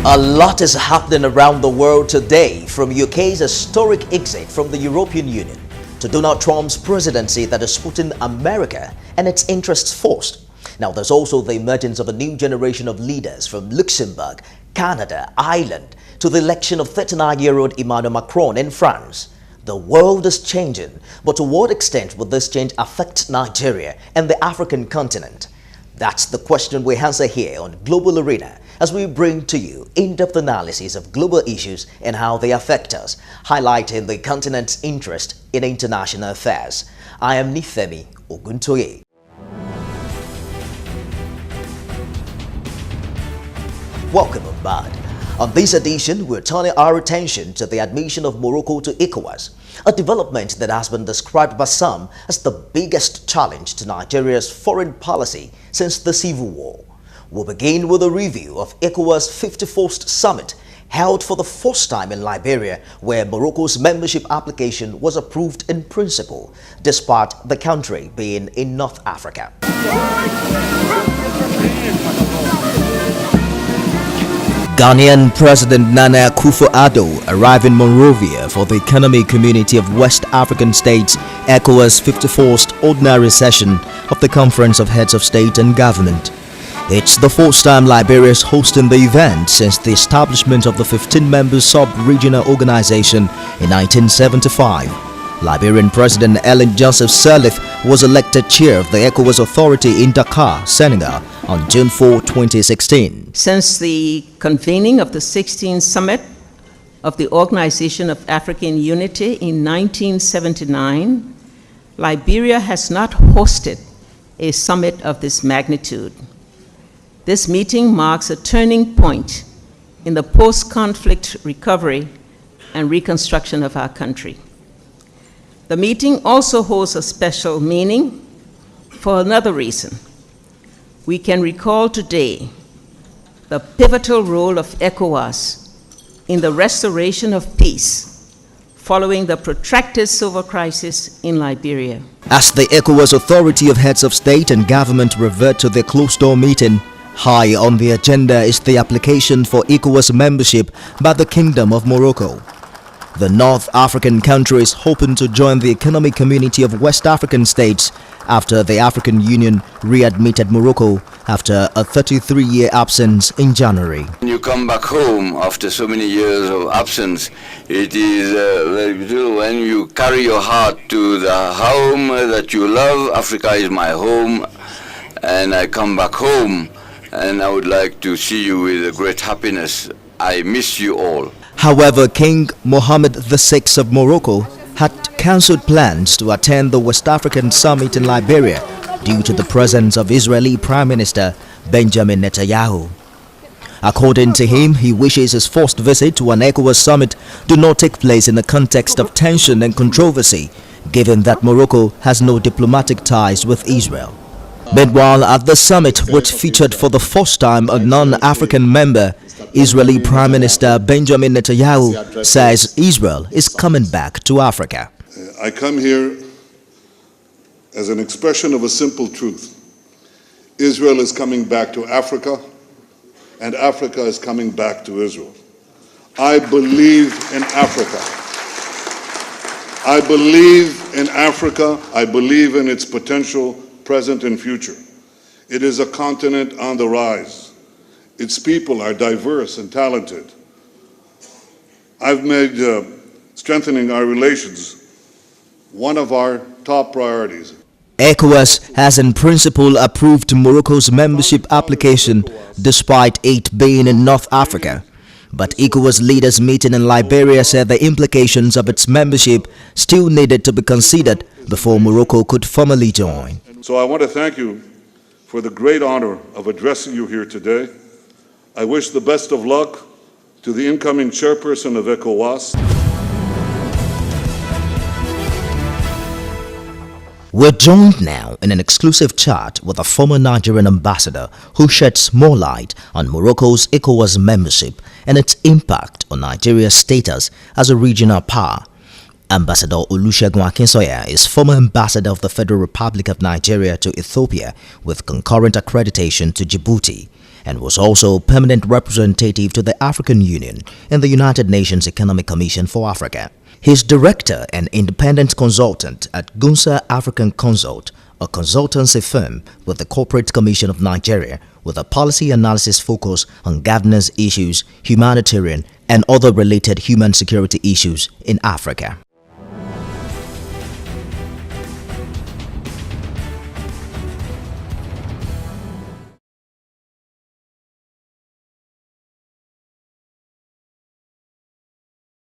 A lot is happening around the world today, from UK's historic exit from the European Union to Donald Trump's presidency that is putting America and its interests first. Now, there's also the emergence of a new generation of leaders from Luxembourg, Canada, Ireland, to the election of 39-year-old Emmanuel Macron in France. The world is changing, but to what extent will this change affect Nigeria and the African continent? That's the question we answer here on Global Arena, as we bring to you in-depth analysis of global issues and how they affect us, highlighting the continent's interest in international affairs. I am Nifemi Oguntoye. Welcome aboard. On this edition, we're turning our attention to the admission of Morocco to ECOWAS, a development that has been described by some as the biggest challenge to Nigeria's foreign policy since the Civil War. We'll begin with a review of ECOWAS' 51st summit, held for the first time in Liberia, where Morocco's membership application was approved in principle, despite the country being in North Africa. Ghanaian President Nana Akufo-Addo arrived in Monrovia for the Economic Community of West African States ECOWAS 51st Ordinary Session of the Conference of Heads of State and Government. It's the first time Liberia is hosting the event since the establishment of the 15-member sub-regional organization in 1975. Liberian President Ellen Joseph Sirleaf was elected chair of the ECOWAS Authority in Dakar, Senegal, on June 4, 2016. Since the convening of the 16th Summit of the Organization of African Unity in 1979, Liberia has not hosted a summit of this magnitude. This meeting marks a turning point in the post-conflict recovery and reconstruction of our country. The meeting also holds a special meaning for another reason. We can recall today the pivotal role of ECOWAS in the restoration of peace following the protracted civil crisis in Liberia. As the ECOWAS Authority of Heads of State and Government revert to their closed-door meeting, high on the agenda is the application for ECOWAS membership by the Kingdom of Morocco. The North African country is hoping to join the Economic Community of West African States after the African Union readmitted Morocco after a 33-year absence in January. When you come back home after so many years of absence, it is very beautiful when you carry your heart to the home that you love. Africa is my home, and I come back home, and I would like to see you with great happiness. I miss you all. However, King Mohammed VI of Morocco had cancelled plans to attend the West African Summit in Liberia due to the presence of Israeli Prime Minister Benjamin Netanyahu. According to him, he wishes his first visit to an ECOWAS summit do not take place in the context of tension and controversy, given that Morocco has no diplomatic ties with Israel. Meanwhile, at the summit, which featured for the first time a non-African member, Israeli Prime Minister Benjamin Netanyahu says Israel is coming back to Africa. I come here as an expression of a simple truth. Israel is coming back to Africa, and Africa is coming back to Israel. I believe in Africa. I believe in Africa. I believe in its potential, present and future. It is a continent on the rise. Its people are diverse and talented. I've made strengthening our relations one of our top priorities. ECOWAS has in principle approved Morocco's membership application despite it being in North Africa. But ECOWAS leaders meeting in Liberia said the implications of its membership still needed to be considered before Morocco could formally join. So I want to thank you for the great honor of addressing you here today. I wish the best of luck to the incoming chairperson of ECOWAS. We're joined now in an exclusive chat with a former Nigerian ambassador who sheds more light on Morocco's ECOWAS membership and its impact on Nigeria's status as a regional power. Ambassador Olusegun Akinsoya is former ambassador of the Federal Republic of Nigeria to Ethiopia with concurrent accreditation to Djibouti. and was also permanent representative to the African Union and the United Nations Economic Commission for Africa. He is director and independent consultant at Gunsa African Consult, a consultancy firm with the Corporate Commission of Nigeria with a policy analysis focus on governance issues, humanitarian, and other related human security issues in Africa.